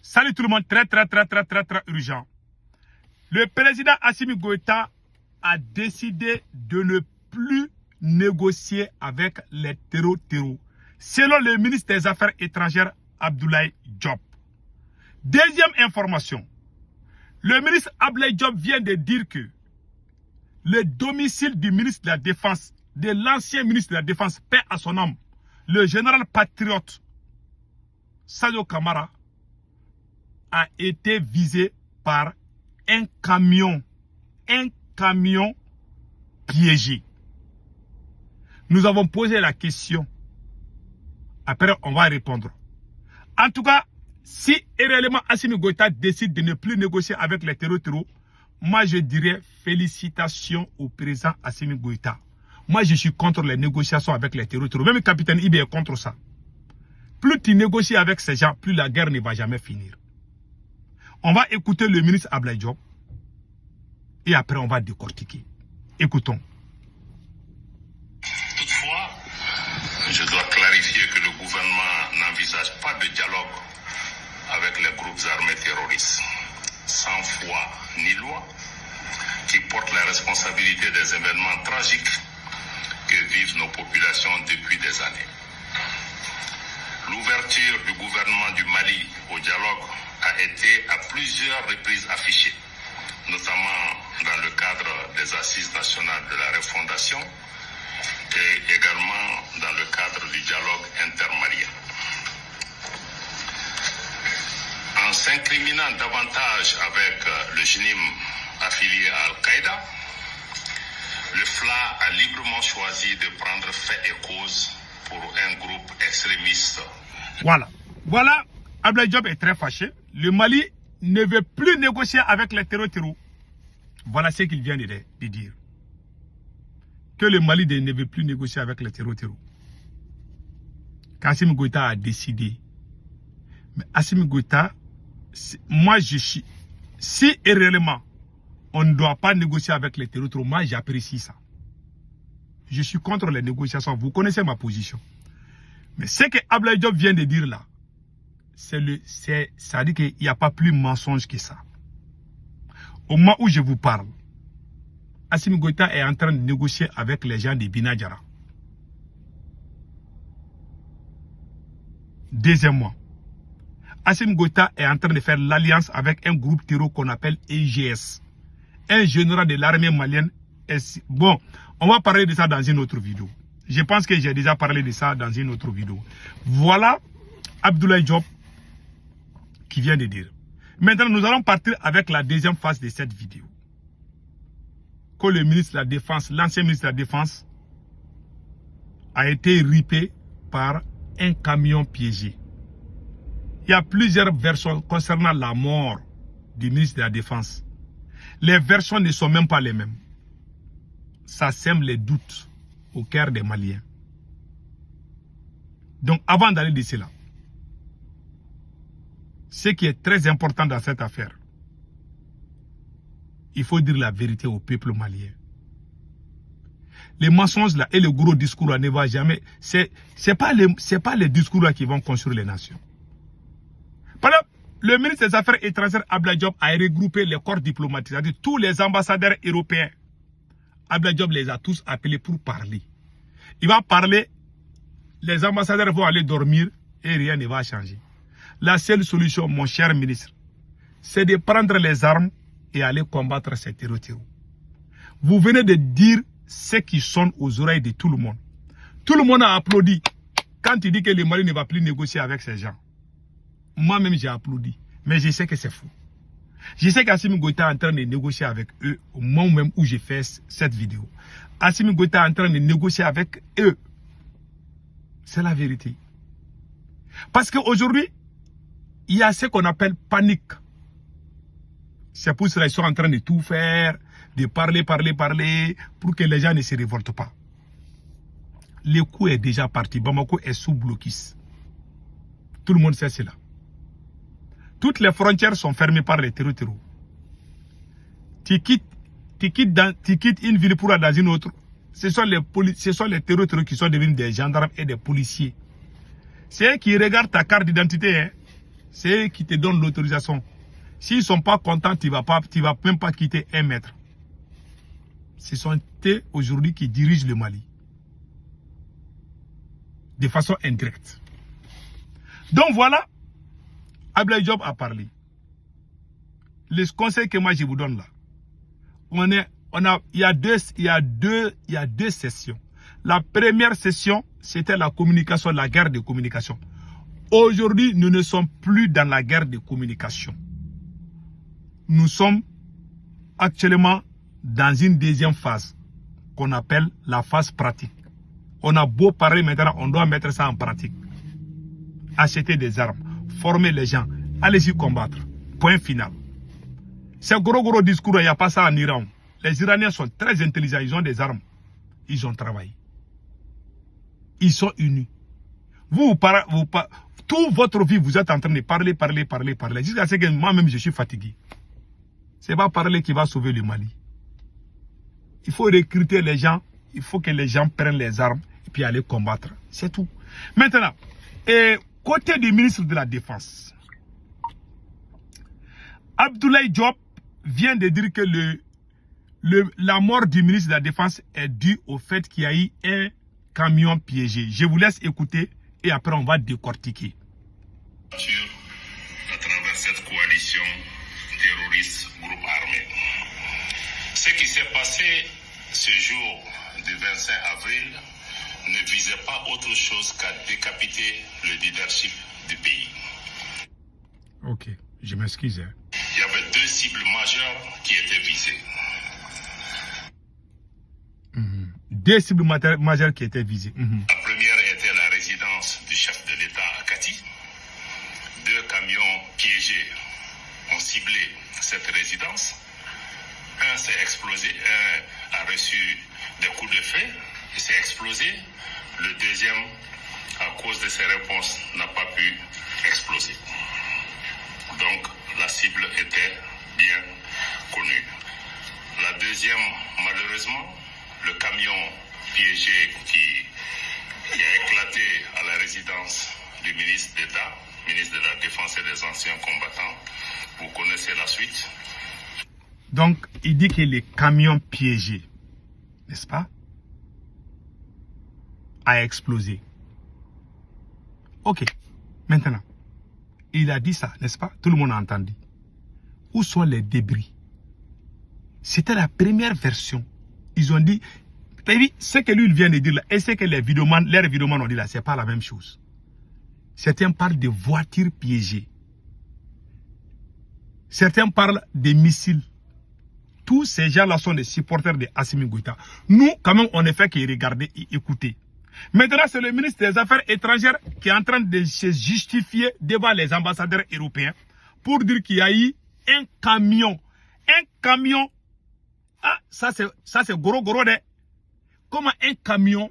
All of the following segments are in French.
Salut tout le monde, très urgent. Le président Assimi Goïta a décidé de ne plus négocier avec les terreaux, selon le ministre des Affaires étrangères Abdoulaye Diop. Deuxième information, le ministre Abdoulaye Diop vient de dire que le domicile du ministre de la Défense, de l'ancien ministre de la Défense, paix à son âme, le général patriote Sadio Kamara, a été visé par un camion piégé. Nous avons posé la question. Après, on va répondre. En tout cas, si réellement Assimi Goïta décide de ne plus négocier avec les terreaux, moi je dirais félicitations au président Assimi Goïta. Moi je suis contre les négociations avec les terreaux. Même le capitaine Ibe est contre ça. Plus tu négocies avec ces gens, plus la guerre ne va jamais finir. On va écouter le ministre Abdoulaye Diop et après on va décortiquer. Écoutons. Toutefois, je dois clarifier que le gouvernement n'envisage pas de dialogue avec les groupes armés terroristes, sans foi ni loi, qui portent la responsabilité des événements tragiques que vivent nos populations depuis des années. L'ouverture du gouvernement du Mali au dialogue a été à plusieurs reprises affichée, notamment dans le cadre des assises nationales de la refondation et également dans le cadre du dialogue intermalien. En s'incriminant davantage avec le JNIM affilié à Al-Qaïda, le FLA a librement choisi de prendre fait et cause pour un groupe extrémiste. Voilà, Abdoulaye Diop est très fâché. Le Mali ne veut plus négocier avec les terreaux. Voilà ce qu'il vient de dire. Que le Mali ne veut plus négocier avec les terreaux. Assimi Goïta a décidé. Mais Assimi Goïta, moi je suis... Si réellement on ne doit pas négocier avec les terreaux, moi j'apprécie ça. Je suis contre les négociations. Vous connaissez ma position. Mais ce que Abdoulaye Diop vient de dire là, ça dit qu'il n'y a pas plus mensonge que ça. Au moment où je vous parle, Assimi Goïta est en train de négocier avec les gens de Binadjara. Deuxièmement, Assimi Goïta est en train de faire l'alliance avec un groupe terroriste qu'on appelle EGS. Un général de l'armée malienne. Bon, on va parler de ça dans une autre vidéo. Je pense que j'ai déjà parlé de ça dans une autre vidéo. Voilà Abdoulaye Diop qui vient de dire. Maintenant, nous allons partir avec la deuxième phase de cette vidéo. Que le ministre de la Défense, l'ancien ministre de la Défense, a été ripé par un camion piégé. Il y a plusieurs versions concernant la mort du ministre de la Défense. Les versions ne sont même pas les mêmes. Ça sème les doutes au cœur des Maliens. Donc, avant d'aller de cela, ce qui est très important dans cette affaire, il faut dire la vérité au peuple malien. Les mensonges là et le gros discours là ne va jamais. C'est pas les discours là qui vont construire les nations. Par exemple, le ministre des Affaires étrangères Abdoulaye Diop a regroupé les corps diplomatiques, c'est-à-dire tous les ambassadeurs européens. Abdoulaye Diop les a tous appelés pour parler. Il va parler, les ambassadeurs vont aller dormir et rien ne va changer. La seule solution, mon cher ministre, c'est de prendre les armes et aller combattre ces terreaux. Vous venez de dire ce qui sonne aux oreilles de tout le monde. Tout le monde a applaudi quand il dit que le Mali ne va plus négocier avec ces gens. Moi-même, j'ai applaudi. Mais je sais que c'est faux. Je sais qu'Assimi Goïta est en train de négocier avec eux au moment même où j'ai fait cette vidéo. Assimi Goïta est en train de négocier avec eux. C'est la vérité. Parce qu'aujourd'hui, il y a ce qu'on appelle panique. C'est pour cela qu'ils sont en train de tout faire, de parler, pour que les gens ne se révoltent pas. Le coup est déjà parti. Bamako est sous blocus. Tout le monde sait cela. Toutes les frontières sont fermées par les terreaux. Tu quittes une ville pour aller dans une autre. Ce sont les terreaux qui sont devenus des gendarmes et des policiers. C'est eux qui regardent ta carte d'identité. Hein. C'est eux qui te donnent l'autorisation. S'ils ne sont pas contents, tu ne vas même pas quitter 1 mètre. Ce sont eux aujourd'hui qui dirigent le Mali. De façon indirecte. Donc voilà, Abdoulaye Diop a parlé. Les conseils que moi je vous donne là, il y a deux sessions. La première session, c'était la communication, la guerre de communication. Aujourd'hui, nous ne sommes plus dans la guerre de communication. Nous sommes actuellement dans une deuxième phase qu'on appelle la phase pratique. On a beau parler maintenant, on doit mettre ça en pratique. Acheter des armes, former les gens, allez-y combattre. Point final. C'est gros discours, il n'y a pas ça en Iran. Les Iraniens sont très intelligents, ils ont des armes. Ils ont travaillé. Ils sont unis. Toute votre vie, vous êtes en train de parler. Jusqu'à ce que moi-même, je suis fatigué. Ce n'est pas parler qui va sauver le Mali. Il faut recruter les gens. Il faut que les gens prennent les armes et puis aller combattre. C'est tout. Maintenant, côté du ministre de la Défense, Abdoulaye Diop vient de dire que la mort du ministre de la Défense est due au fait qu'il y a eu un camion piégé. Je vous laisse écouter et après on va décortiquer. À travers cette coalition terroriste groupe armé. Ce qui s'est passé ce jour du 25 avril ne visait pas autre chose qu'à décapiter le leadership du pays. Ok, je m'excuse. Il y avait 2 cibles majeures qui étaient visées. 2 cibles majeures qui étaient visées. La première était la résidence du chef de l'État à Kati. 2 camions piégés ont ciblé cette résidence. Un s'est explosé, un a reçu des coups de feu et s'est explosé. Le deuxième, à cause de ses réponses, n'a pas pu exploser. Donc, la cible était bien connue. La deuxième, malheureusement, le camion piégé qui a éclaté à la résidence du ministre d'État, ministre de la Défense et des Anciens Combattants. Vous connaissez la suite. Donc, il dit que les camions piégés, n'est-ce pas, a explosé. Ok, maintenant, il a dit ça, n'est-ce pas? Tout le monde a entendu. Où sont les débris? C'était la première version. Ils ont dit, ce que lui il vient de dire là, et ce que les vidéomans ont dit là, c'est pas la même chose. Certains parlent de voitures piégées. Certains parlent de missiles. Tous ces gens-là sont des supporters de Assimi Goïta. Nous, quand même, on ne fait que regarder et écouter. Maintenant, c'est le ministre des Affaires étrangères qui est en train de se justifier devant les ambassadeurs européens pour dire qu'il y a eu un camion. Un camion. Ah, ça c'est gros. Comment un camion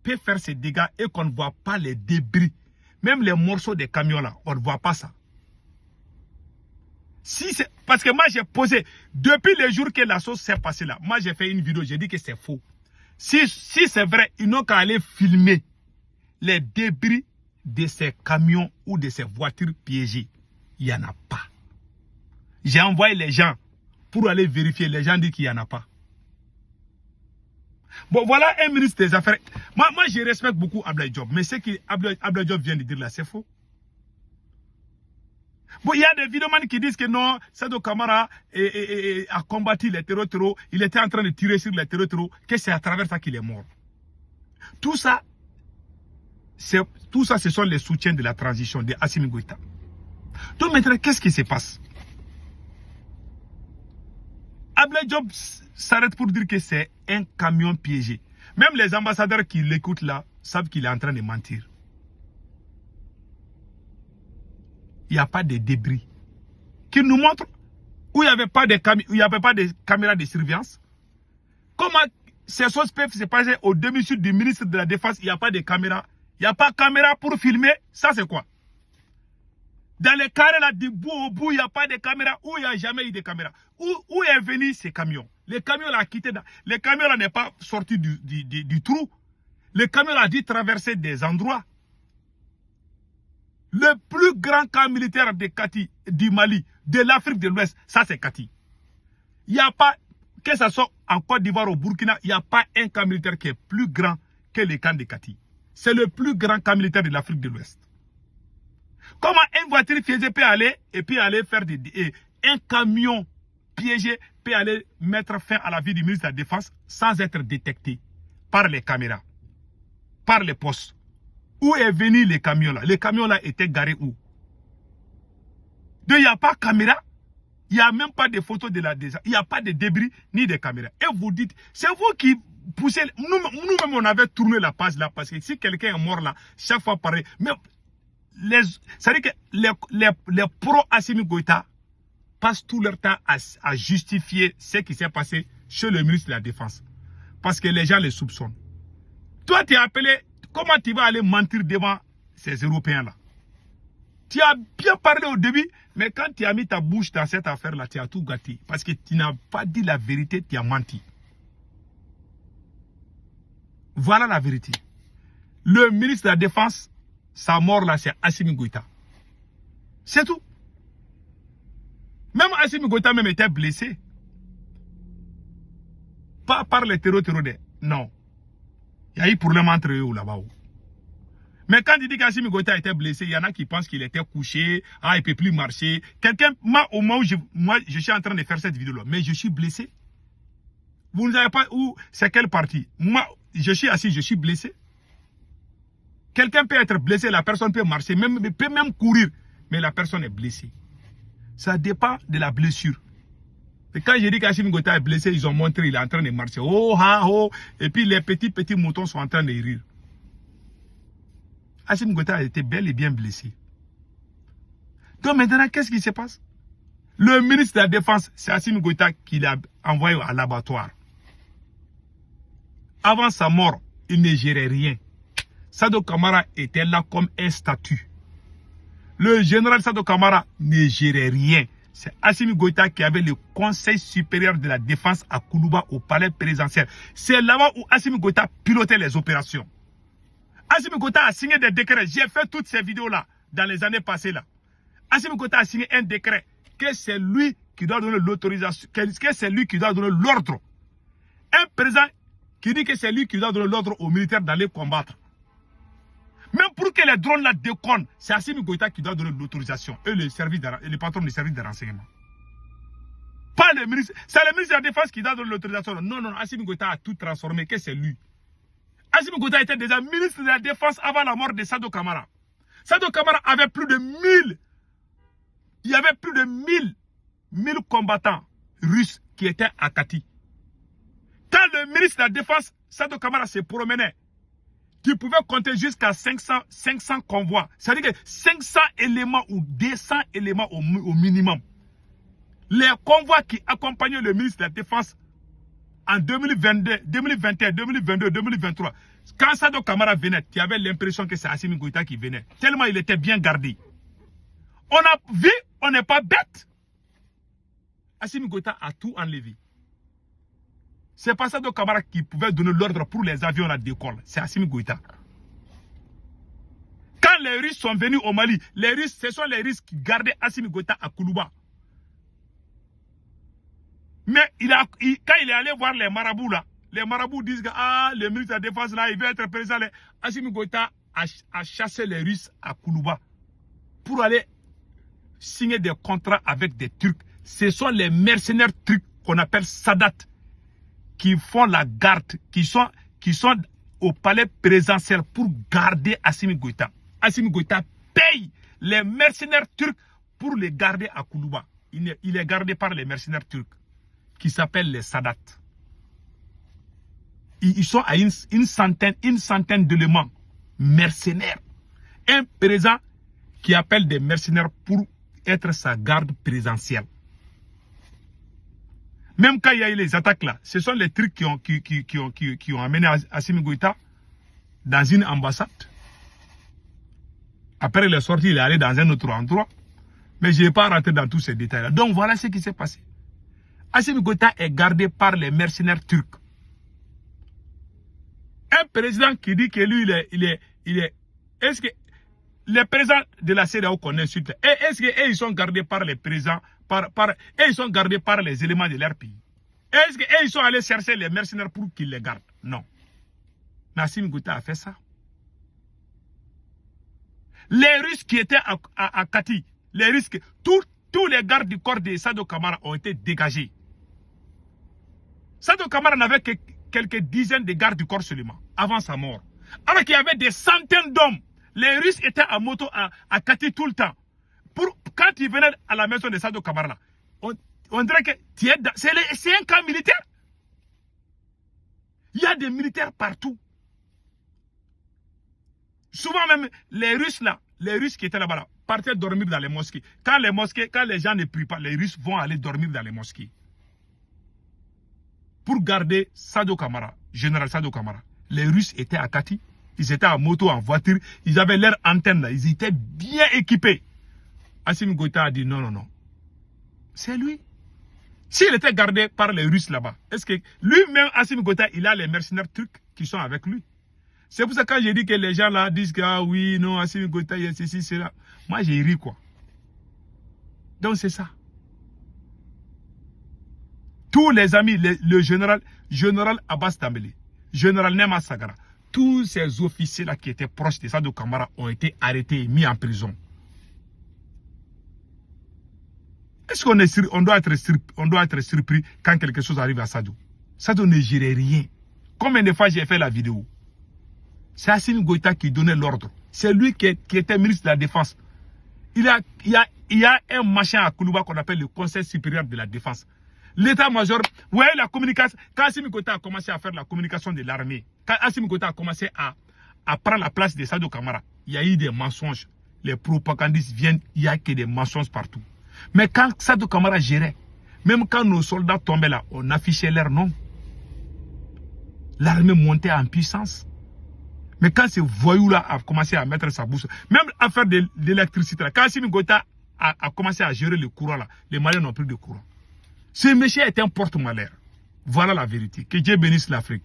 peut faire ces dégâts et qu'on ne voit pas les débris. Même les morceaux des camions là, on ne voit pas ça. Parce que moi j'ai posé, depuis le jour que la chose s'est passée là, moi j'ai fait une vidéo, j'ai dit que c'est faux. Si c'est vrai, ils n'ont qu'à aller filmer les débris de ces camions ou de ces voitures piégées. Il n'y en a pas. J'ai envoyé les gens pour aller vérifier. Les gens disent qu'il n'y en a pas. Bon, voilà un ministre des Affaires. Moi je respecte beaucoup Abdoulaye Diop. Mais ce qu'Abdoulaye Diop vient de dire là, c'est faux. Bon, il y a des vidéomans qui disent que non, Sadou Kamara a combattu les terreaux, il était en train de tirer sur les terreaux, que c'est à travers ça qu'il est mort. Tout ça, ce sont les soutiens de la transition de Assimi Goïta. Donc maintenant, qu'est-ce qui se passe? Abdoulaye Diop s'arrête pour dire que c'est un camion piégé. Même les ambassadeurs qui l'écoutent là savent qu'il est en train de mentir. Il n'y a pas de débris qui nous montrent où il n'y avait pas de caméras de surveillance. Comment ces choses peuvent se passer au domicile du ministre de la Défense? Il n'y a pas de caméra. Il n'y a pas de caméra pour filmer. Ça, c'est quoi? Dans les carrés là, du bout au bout, il n'y a pas de caméra. Où il n'y a jamais eu de caméra. Où est venu ces camions? Les camions là quitté. Les camions là n'est pas sorti du trou. Les camions là a dû traverser des endroits. Le plus grand camp militaire de Kati, du Mali, de l'Afrique de l'Ouest, ça c'est Kati. Il n'y a pas, que ce soit en Côte d'Ivoire ou au Burkina, il n'y a pas un camp militaire qui est plus grand que le camp de Kati. C'est le plus grand camp militaire de l'Afrique de l'Ouest. Comment une voiture piégée peut aller et puis aller faire un camion piégé peut aller mettre fin à la vie du ministre de la Défense sans être détecté par les caméras, par les postes. Où est venu les camions là? Les camions là étaient garés où? Donc il n'y a pas de caméra, il n'y a même pas de photos de la déjà, il n'y a pas de débris ni de caméras. Et vous dites, c'est vous qui poussez, nous-mêmes on avait tourné la page là parce que si quelqu'un est mort là, chaque fois pareil. Mais ça veut dire que les pro-Assimi Goïta passent tout leur temps à justifier ce qui s'est passé chez le ministre de la Défense. Parce que les gens les soupçonnent. Toi, tu es appelé, comment tu vas aller mentir devant ces Européens-là? Tu as bien parlé au début, mais quand tu as mis ta bouche dans cette affaire-là, tu as tout gâté. Parce que tu n'as pas dit la vérité, tu as menti. Voilà la vérité. Le ministre de la Défense, sa mort là, c'est Assimi Goïta. C'est tout. Même Assimi Goïta même était blessé. Pas par les terroristes. Non. Il y a eu problème entre eux là-bas. Mais quand il dit qu'Assimi Goïta était blessé, il y en a qui pensent qu'il était couché, il ne peut plus marcher. Quelqu'un, au moment où je suis en train de faire cette vidéo-là, mais je suis blessé. Vous ne savez pas où, c'est quelle partie? Moi, je suis assis, je suis blessé. Quelqu'un peut être blessé, la personne peut marcher, peut même courir, mais la personne est blessée. Ça dépend de la blessure. Et quand j'ai dit qu'Assimi Goïta est blessé, ils ont montré qu'il est en train de marcher. Oh, ha, oh. Et puis les petits moutons sont en train de rire. Assimi Goïta a été bel et bien blessé. Donc maintenant, qu'est-ce qui se passe? Le ministre de la Défense, c'est Assimi Goïta qui l'a envoyé à l'abattoir. Avant sa mort, il ne gérait rien. Sadok Kamara était là comme un statut. Le général Sadok Kamara ne gérait rien. C'est Assimi Goïta qui avait le Conseil supérieur de la défense à Koulouba au palais présidentiel. C'est là-bas où Assimi Goïta pilotait les opérations. Assimi Goïta a signé des décrets. J'ai fait toutes ces vidéos-là dans les années passées là. Assimi Goïta a signé un décret que c'est lui qui doit donner l'autorisation, que c'est lui qui doit donner l'ordre. Un président qui dit que c'est lui qui doit donner l'ordre aux militaires d'aller combattre. Même pour que les drones là déconnent, c'est Assimi Goïta qui doit donner l'autorisation. Et le patron du service de renseignement. Pas le ministre. C'est le ministre de la Défense qui doit donner l'autorisation. Non, non, Assimi Goïta a tout transformé, que c'est lui. Assimi Goïta était déjà ministre de la Défense avant la mort de Sadok Kamara. Sadok Kamara avait plus de 1000. Il y avait plus de 1000 combattants russes qui étaient à Kati. Quand le ministre de la Défense, Sadok Kamara, se promenait, qui pouvait compter jusqu'à 500 convois. C'est-à-dire que 500 éléments ou 200 éléments au minimum. Les convois qui accompagnaient le ministre de la Défense en 2022, 2021, 2022, 2023. Quand Sadok Kamara venait, tu avais l'impression que c'est Assimi Goïta qui venait. Tellement il était bien gardé. On a vu, on n'est pas bête. Assimi Goïta a tout enlevé. C'est pas Sadok Kamara qui pouvait donner l'ordre pour les avions à décolle. C'est Assimi Goïta. Quand les Russes sont venus au Mali, les Russes, ce sont les Russes qui gardaient Assimi Goïta à Koulouba. Mais quand il est allé voir les marabouts là, les marabouts disent que le ministre de la Défense là, il veut être président. Assimi Goïta a chassé les Russes à Koulouba pour aller signer des contrats avec des Turcs. Ce sont les mercenaires turcs qu'on appelle Sadat qui font la garde, qui sont au palais présidentiel pour garder Assimi Goïta. Assimi Goïta paye les mercenaires turcs pour les garder à Koulouba. Il est gardé par les mercenaires turcs qui s'appellent les Sadat. Ils sont à une centaine d'éléments mercenaires. Un président qui appelle des mercenaires pour être sa garde présidentielle. Même quand il y a eu les attaques là, ce sont les trucs qui ont amené Assimi Goïta dans une ambassade. Après il est sorti, il est allé dans un autre endroit. Mais je n'ai pas rentré dans tous ces détails là. Donc voilà ce qui s'est passé. Assimi Goïta est gardé par les mercenaires turcs. Un président qui dit que lui, il est est-ce que les présidents de la CEDEAO qu'on insulte, est-ce qu'ils sont gardés par les présidents, et ils sont gardés par les éléments de leur pays? Est-ce qu'ils sont allés chercher les mercenaires pour qu'ils les gardent? Non. Assimi Goïta a fait ça. Les Russes qui étaient à Kati, les Russes, tous les gardes du corps de Sadou Camara ont été dégagés. Sadou Camara n'avait que quelques dizaines de gardes du corps seulement, avant sa mort. Alors qu'il y avait des centaines d'hommes. Les Russes étaient en moto à Kati tout le temps. Quand ils venaient à la maison de Sadou Camara, on dirait que c'est un camp militaire. Il y a des militaires partout. Souvent même, les Russes qui étaient là-bas, partaient dormir dans les mosquées. Quand les gens ne prient pas, les Russes vont aller dormir dans les mosquées. Pour garder Sadou Camara, général Sadou Camara. Les Russes étaient à Kati, ils étaient en moto, en voiture, ils avaient leur antenne là, ils étaient bien équipés. Assimi Goïta a dit non. C'est lui. S'il était gardé par les Russes là-bas, est-ce que lui-même, Assimi Goïta, il a les mercenaires turcs qui sont avec lui? C'est pour ça que quand j'ai dit que les gens là disent que ah oui, non, Assimi Goïta, il y a ceci, cela. Moi, j'ai ri quoi. Donc c'est ça. Tous les amis, le général Abbas Tambélé, général Nema Sagara, tous ces officiers là qui étaient proches de Sadou Camara ont été arrêtés et mis en prison. Est-ce qu'on doit être surpris quand quelque chose arrive à Sadou? Sadou ne gérait rien. Combien de fois j'ai fait la vidéo? C'est Assimi Goïta qui donnait l'ordre. C'est lui qui était ministre de la Défense. Il y a un machin à Koulouba qu'on appelle le Conseil supérieur de la Défense. L'état-major, vous voyez la communication. Quand Assimi Goïta a commencé à faire la communication de l'armée, quand Assimi Goïta a commencé à prendre la place de Sadou Camara, il y a eu des mensonges. Les propagandistes viennent, il n'y a que des mensonges partout. Mais quand Sadou Camara gérait, même quand nos soldats tombaient là, on affichait leur nom. L'armée montait en puissance. Mais quand ce voyou-là a commencé à mettre sa bouche, même à faire de l'électricité, quand Assimi Goïta a commencé à gérer le courant là, les Maliens n'ont plus de courant. Ce monsieur est un porte-malheur. Voilà la vérité. Que Dieu bénisse l'Afrique.